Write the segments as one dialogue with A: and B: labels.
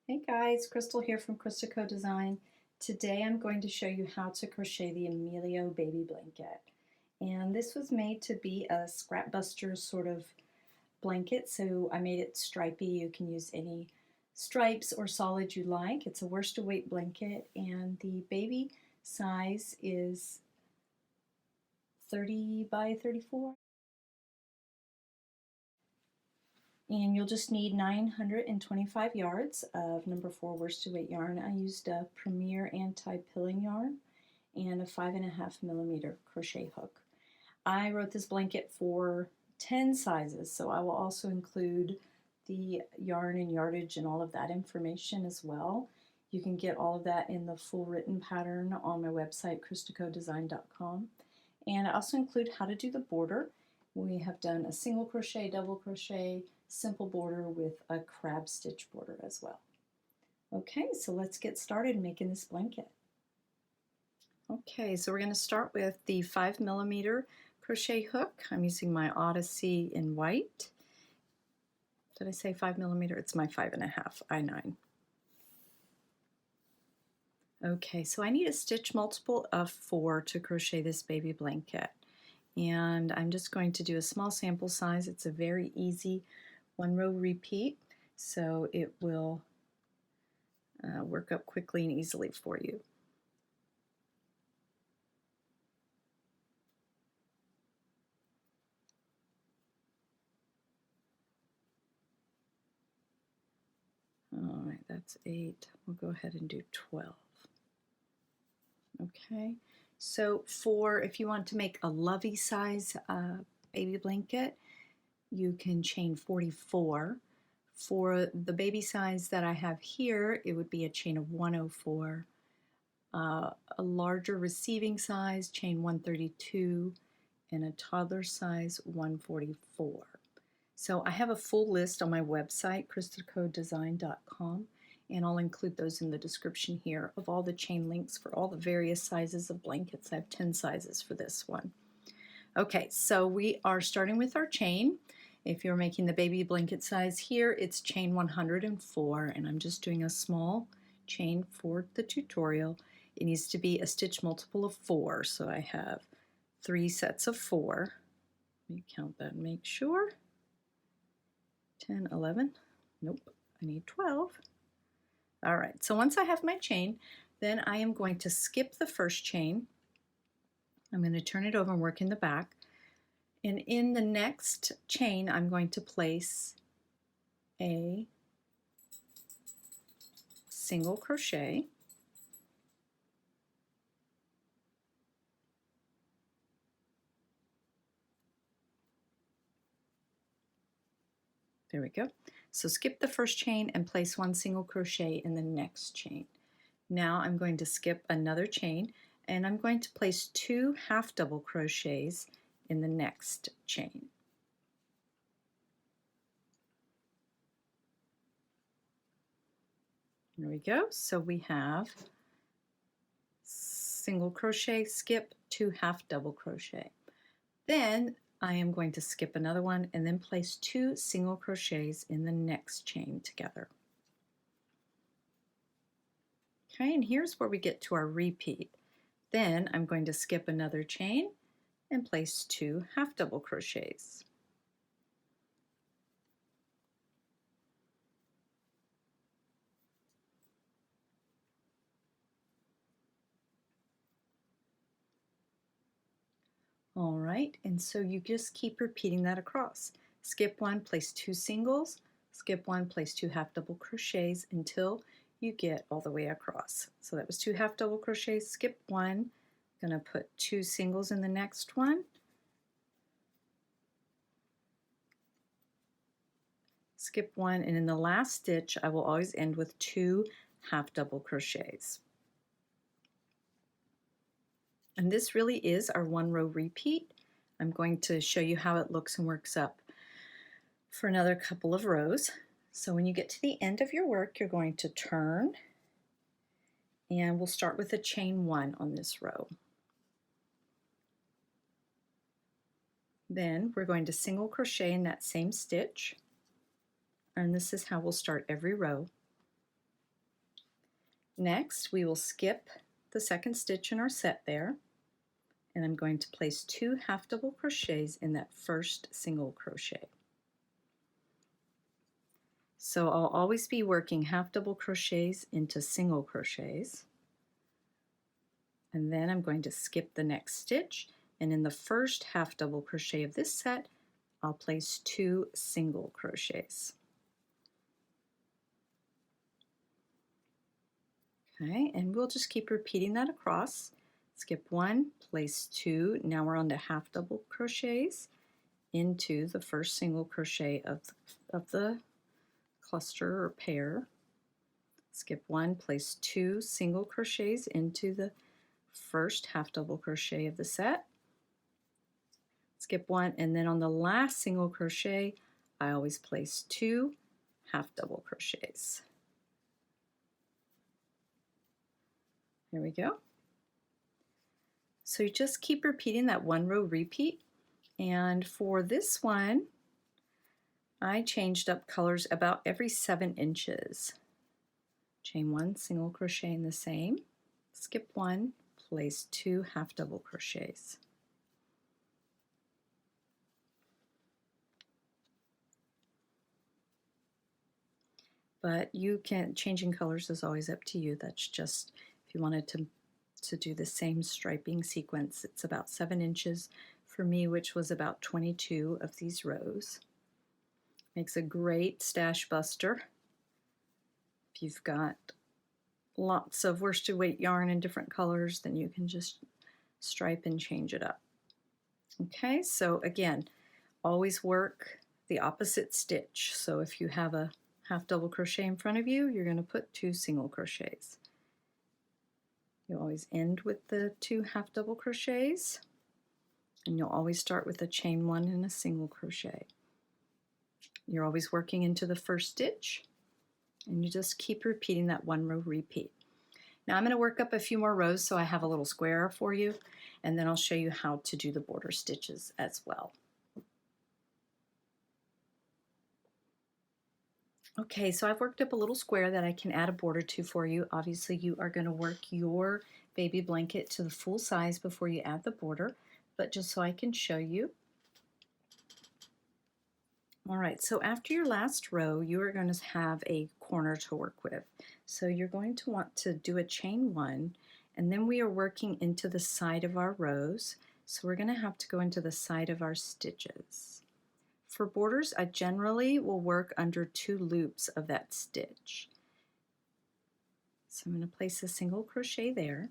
A: Hey guys, Crystal here from ChristaCoDesign. Today I'm going to show you how to crochet the Emilio baby blanket. And this was made to be a scrap buster sort of blanket, so I made it stripy. You can use any stripes or solids you like. It's a worsted weight blanket and the baby size is 30 by 34. And you'll just need 925 yards of number 4 worsted weight yarn. I used a Premier anti-pilling yarn and a 5.5mm crochet hook. I wrote this blanket for 10 sizes, so I will also include the yarn and yardage and all of that information as well. You can get all of that in the full written pattern on my website, ChristaCoDesign.com. And I also include how to do the border. We have done a single crochet, double crochet, simple border with a crab stitch border as well. Okay, so let's get started making this blanket. Okay, so we're going to start with the 5mm crochet hook. I'm using my Odyssey in white. Did I say 5mm? It's my 5.5 I9. Okay, so I need a stitch multiple of 4 to crochet this baby blanket. And I'm just going to do a small sample size. It's a very easy 1-row repeat, so it will work up quickly and easily for you. All right, that's 8. We'll go ahead and do 12. Okay, so if you want to make a lovey size baby blanket, you can chain 44. For the baby size that I have here, it would be a chain of 104. A larger receiving size, chain 132, and a toddler size 144. So I have a full list on my website, ChristaCoDesign.com, and I'll include those in the description here of all the chain links for all the various sizes of blankets. I have 10 sizes for this one. Okay, so we are starting with our chain. If you're making the baby blanket size here, it's chain 104, and I'm just doing a small chain for the tutorial. It needs to be a stitch multiple of 4, so I have 3 sets of 4. Let me count that and make sure. 10, 11, nope, I need 12. All right, so once I have my chain, then I am going to skip the first chain. I'm going to turn it over and work in the back. And in the next chain, I'm going to place a single crochet. There we go. So skip the first chain and place 1 single crochet in the next chain. Now I'm going to skip another chain and I'm going to place 2 half double crochets in the next chain. There we go. So we have single crochet, skip, 2 half double crochet. Then I am going to skip another one and then place 2 single crochets in the next chain together. Okay, and here's where we get to our repeat. Then I'm going to skip another chain and place 2 half double crochets. All right, and so you just keep repeating that across. Skip 1, place 2 singles, skip 1, place 2 half double crochets until you get all the way across. So that was 2 half double crochets, skip 1, gonna put 2 singles in the next one, skip 1, and in the last stitch I will always end with 2 half double crochets. And this really is our 1-row repeat. I'm going to show you how it looks and works up for another couple of rows. So when you get to the end of your work, you're going to turn, and we'll start with a chain 1 on this row. Then we're going to single crochet in that same stitch, and this is how we'll start every row. Next, we will skip the second stitch in our set there, and I'm going to place 2 half double crochets in that first single crochet. So I'll always be working half double crochets into single crochets, and then I'm going to skip the next stitch, and in the first half double crochet of this set I'll place 2 single crochets. Okay, and we'll just keep repeating that across. Skip 1, place 2, now we're on to half double crochets into the first single crochet of the cluster or pair. Skip 1, place 2 single crochets into the first half double crochet of the set. Skip 1, and then on the last single crochet I always place 2 half double crochets. There we go. So you just keep repeating that 1 row repeat, and for this one I changed up colors about every 7 inches. Chain 1 single crochet in the same, skip 1, place 2 half double crochets. But you can, changing colors is always up to you. That's just if you wanted to do the same striping sequence. It's about 7 inches for me, which was about 22 of these rows. Makes a great stash buster. If you've got lots of worsted weight yarn in different colors, then you can just stripe and change it up. Okay, so again, always work the opposite stitch. So if you have a half double crochet in front of you, you're going to put 2 single crochets. You always end with the 2 half double crochets, and you'll always start with a chain 1 and a single crochet. You're always working into the first stitch, and you just keep repeating that 1 row repeat. Now I'm going to work up a few more rows so I have a little square for you, and then I'll show you how to do the border stitches as well. Okay, so I've worked up a little square that I can add a border to for you. Obviously you are going to work your baby blanket to the full size before you add the border, but just so I can show you. All right, so after your last row, you are going to have a corner to work with. So you're going to want to do a chain 1, and then we are working into the side of our rows. So we're going to have to go into the side of our stitches. For borders, I generally will work under 2 loops of that stitch. So I'm going to place a single crochet there.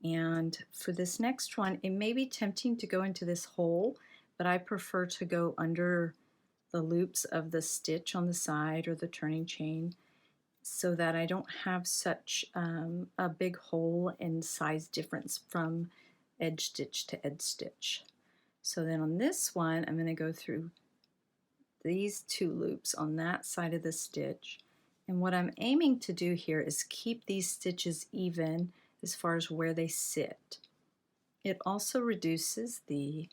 A: And for this next one, it may be tempting to go into this hole, but I prefer to go under the loops of the stitch on the side or the turning chain so that I don't have such a big hole and size difference from edge stitch to edge stitch. So then on this one, I'm going to go through these 2 loops on that side of the stitch, and what I'm aiming to do here is keep these stitches even as far as where they sit. It also reduces the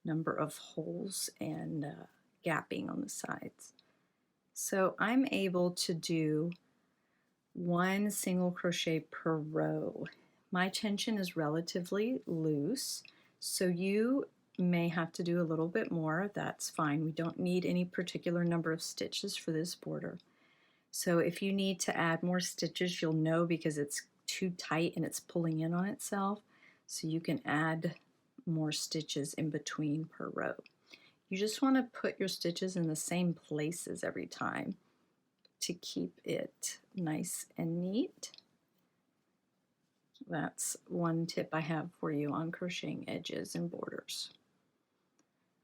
A: number of holes and gapping on the sides. So I'm able to do 1 single crochet per row. My tension is relatively loose, so you may have to do a little bit more. That's fine. We don't need any particular number of stitches for this border. So if you need to add more stitches, you'll know because it's too tight and it's pulling in on itself. So you can add more stitches in between per row. You just want to put your stitches in the same places every time to keep it nice and neat. That's one tip I have for you on crocheting edges and borders.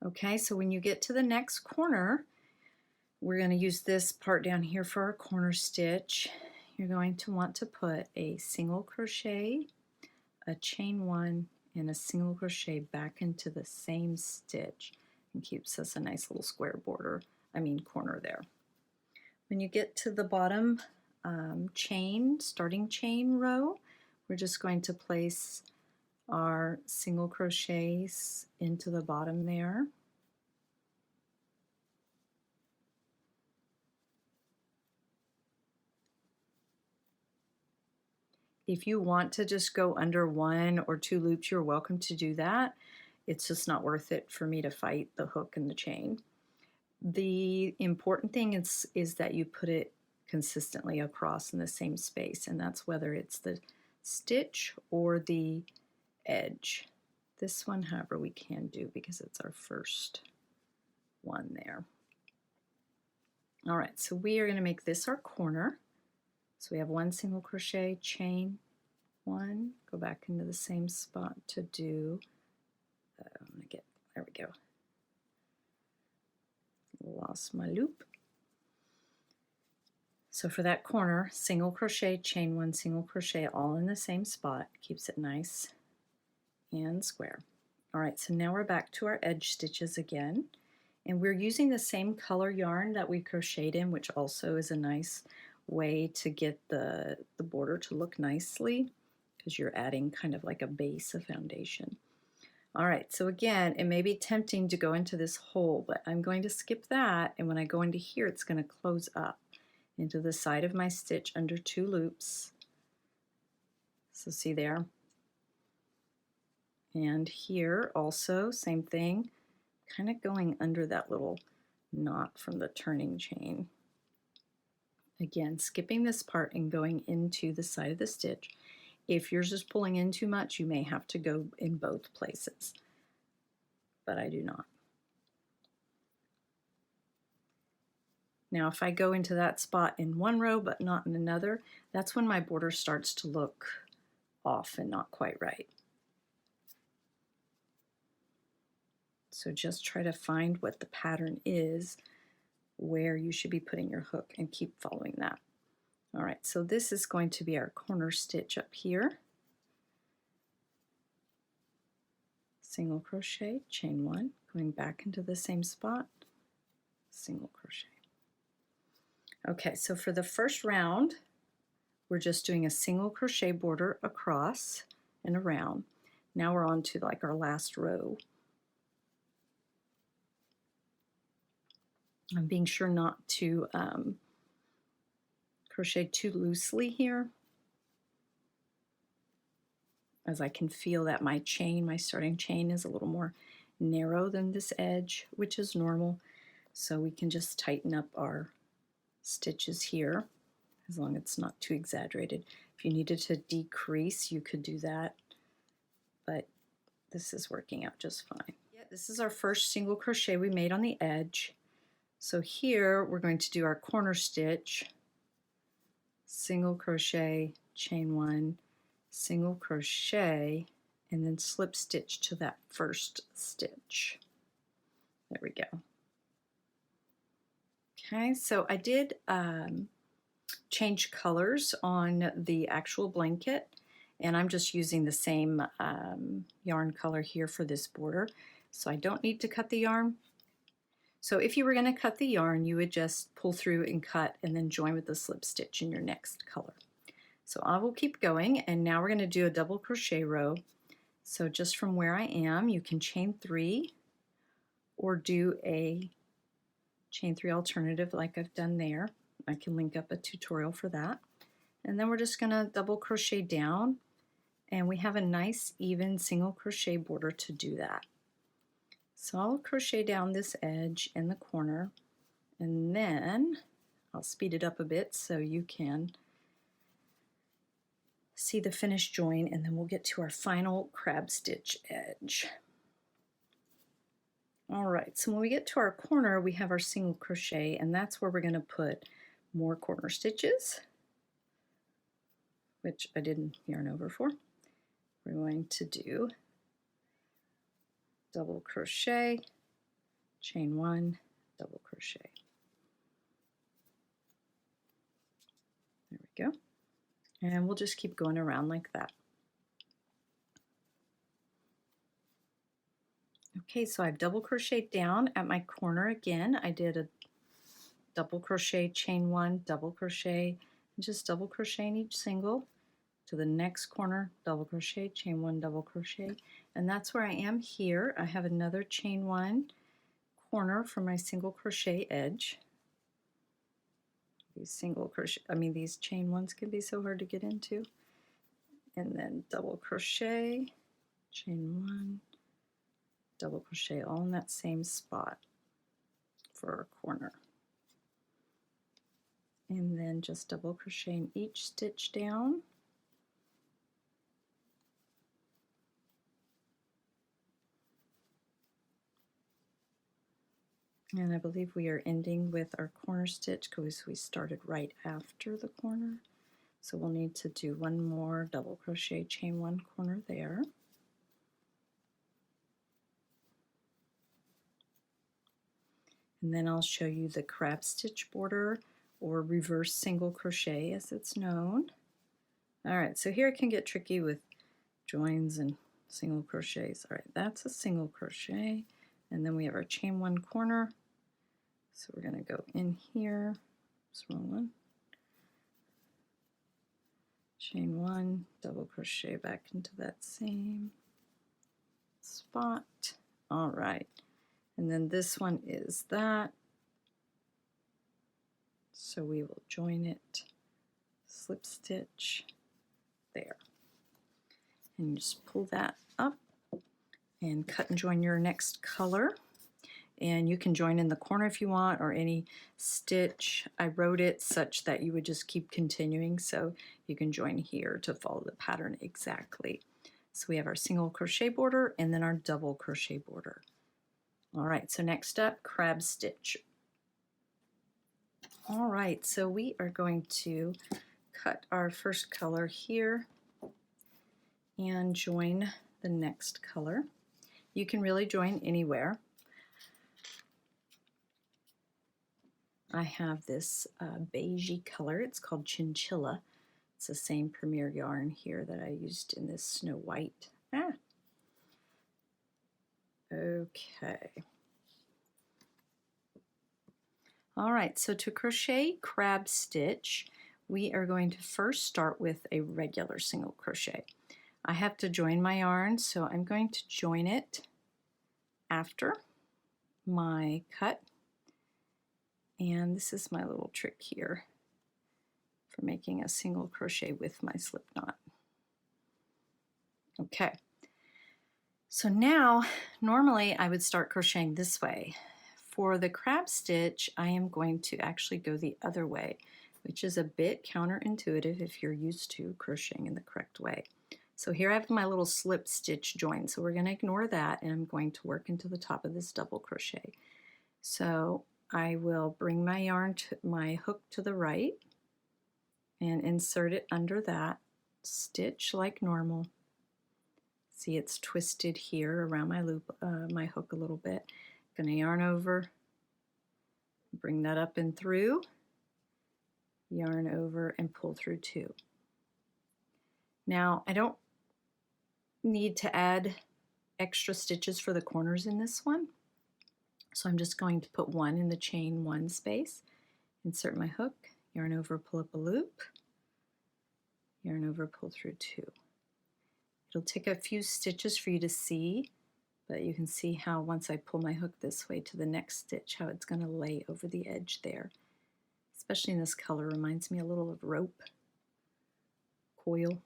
A: Okay, so when you get to the next corner, we're going to use this part down here for our corner stitch. You're going to want to put a single crochet, a chain 1, and a single crochet back into the same stitch, and keeps us a nice little square border, corner there. When you get to the bottom starting chain row, we're just going to place our single crochets into the bottom there. If you want to just go under 1 or 2 loops, you're welcome to do that. It's just not worth it for me to fight the hook and the chain. The important thing is that you put it consistently across in the same space, and that's whether it's the stitch or the edge. This one, however, we can do because it's our first one there. All right, so we are going to make this our corner. So we have 1 single crochet, chain 1, go back into the same spot to do, I'm going to get, there we go. Lost my loop. So for that corner, single crochet, chain 1, single crochet, all in the same spot, keeps it nice and square. All right, so now we're back to our edge stitches again, and we're using the same color yarn that we crocheted in, which also is a nice way to get the border to look nicely, because you're adding kind of like a base, a foundation. All right, so again, it may be tempting to go into this hole, but I'm going to skip that, and when I go into here, it's going to close up into the side of my stitch under 2 loops. So see there? And here also, same thing, kind of going under that little knot from the turning chain. Again, skipping this part and going into the side of the stitch. If yours is pulling in too much, you may have to go in both places, but I do not. Now if I go into that spot in one row but not in another, that's when my border starts to look off and not quite right. So just try to find what the pattern is, where you should be putting your hook, and keep following that. All right, so this is going to be our corner stitch up here. Single crochet, chain 1, going back into the same spot, single crochet. Okay, so for the first round, we're just doing a single crochet border across and around. Now we're on to like our last row. I'm being sure not to crochet too loosely here, as I can feel that my chain, my starting chain, is a little more narrow than this edge, which is normal. So we can just tighten up our stitches here, as long as it's not too exaggerated. If you needed to decrease, you could do that, but this is working out just fine. Yeah, this is our first single crochet we made on the edge. So here we're going to do our corner stitch, single crochet, chain 1, single crochet, and then slip stitch to that first stitch. There we go. Okay, so I did change colors on the actual blanket, and I'm just using the same yarn color here for this border, so I don't need to cut the yarn. So if you were going to cut the yarn, you would just pull through and cut and then join with the slip stitch in your next color. So I will keep going, and now we're going to do a double crochet row. So just from where I am, you can chain 3 or do a chain 3 alternative like I've done there. I can link up a tutorial for that. And then we're just going to double crochet down, and we have a nice even single crochet border to do that. So I'll crochet down this edge in the corner, and then I'll speed it up a bit so you can see the finished join, and then we'll get to our final crab stitch edge. All right, so when we get to our corner, we have our single crochet, and that's where we're going to put more corner stitches, which I didn't yarn over for. We're going to do double crochet, chain 1, double crochet. There we go. And we'll just keep going around like that. Okay, so I've double crocheted down at my corner again. I did a double crochet, chain 1, double crochet, and just double crochet in each single. To the next corner, double crochet, chain 1, double crochet, and that's where I am here. I have another chain 1 corner for my single crochet edge. These chain 1s can be so hard to get into. and then double crochet, chain 1, double crochet all in that same spot for our corner. And then just double crochet in each stitch down. And I believe we are ending with our corner stitch because we started right after the corner. So we'll need to do one more double crochet, chain 1 corner there. And then I'll show you the crab stitch border, or reverse single crochet as it's known. All right, so here it can get tricky with joins and single crochets. All right, that's a single crochet. And then we have our chain 1 corner. So we're going to go in here. Oops, wrong one. Chain 1, double crochet back into that same spot. All right, and then this one is that. So we will join it, slip stitch there. And you just pull that up and cut and join your next color. And you can join in the corner if you want, or any stitch. I wrote it such that you would just keep continuing, so you can join here to follow the pattern exactly. So we have our single crochet border and then our double crochet border. All right, so next up, crab stitch. All right, so we are going to cut our first color here and join the next color. You can really join anywhere. I have this beigey color. It's called Chinchilla. It's the same Premier yarn here that I used in this Snow White. Okay. All right, so to crochet crab stitch, we are going to first start with a regular single crochet. I have to join my yarn, so I'm going to join it after my cut. And this is my little trick here for making a single crochet with my slip knot. Okay, so now normally I would start crocheting this way. For the crab stitch, I am going to actually go the other way, which is a bit counterintuitive if you're used to crocheting in the correct way. So here I have my little slip stitch join, so we're going to ignore that, and I'm going to work into the top of this double crochet. So I will bring my yarn to my hook to the right and insert it under that, stitch like normal. See, it's twisted here around my loop, my hook a little bit. Gonna yarn over, bring that up and through, yarn over and pull through 2. Now I don't need to add extra stitches for the corners in this one, so I'm just going to put 1 in the chain 1 space, insert my hook, yarn over, pull up a loop, yarn over, pull through 2. It'll take a few stitches for you to see, but you can see how once I pull my hook this way to the next stitch, how it's going to lay over the edge there. Especially in this color, reminds me a little of rope, coil.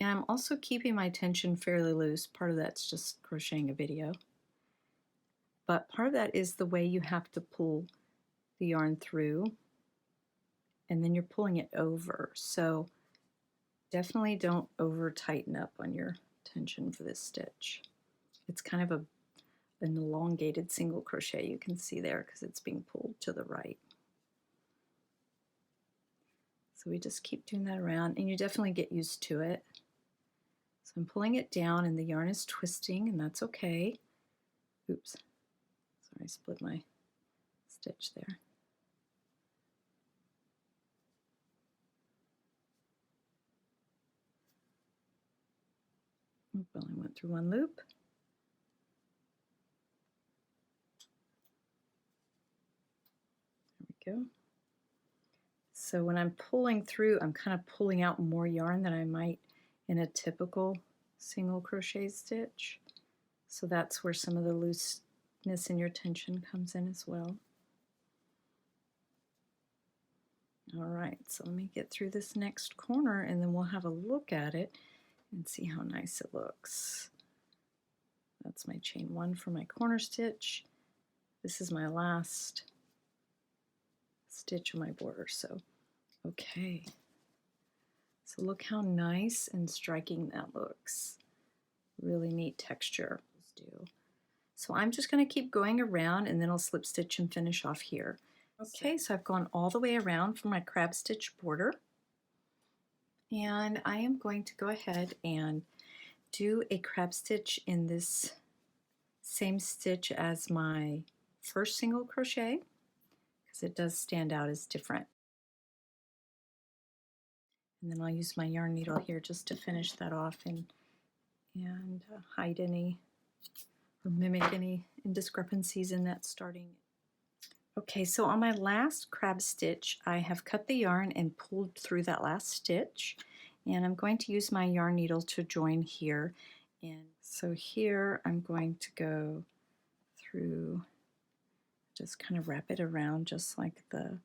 A: And I'm also keeping my tension fairly loose. Part of that's just crocheting a video. But part of that is the way you have to pull the yarn through, and then you're pulling it over. So definitely don't over tighten up on your tension for this stitch. It's kind of an elongated single crochet, you can see there, because it's being pulled to the right. So we just keep doing that around, and you definitely get used to it. So I'm pulling it down and the yarn is twisting, and that's okay. Oops, sorry, I split my stitch there. Well, I went through 1 loop. There we go. So when I'm pulling through, I'm kind of pulling out more yarn than I might in a typical single crochet stitch. So that's where some of the looseness in your tension comes in as well. All right, so let me get through this next corner and then we'll have a look at it and see how nice it looks. That's my chain 1 for my corner stitch. This is my last stitch of my border, so okay. So look how nice and striking that looks. Really neat texture. So I'm just going to keep going around and then I'll slip stitch and finish off here. Okay, so I've gone all the way around for my crab stitch border. And I am going to go ahead and do a crab stitch in this same stitch as my first single crochet because it does stand out as different. And then I'll use my yarn needle here just to finish that off and hide any or mimic any indiscrepancies in that starting. Okay, so on my last crab stitch, I have cut the yarn and pulled through that last stitch, and I'm going to use my yarn needle to join here. And so here I'm going to go through, just kind of wrap it around just like the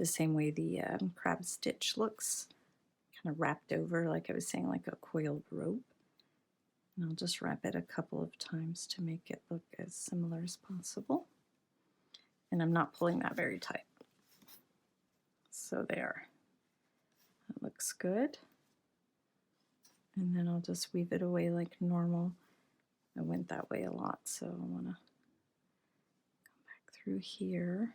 A: same way the crab stitch looks, kind of wrapped over, like I was saying, like a coiled rope. And I'll just wrap it a couple of times to make it look as similar as possible. And I'm not pulling that very tight. So there, that looks good. And then I'll just weave it away like normal. I went that way a lot, so I want to come back through here.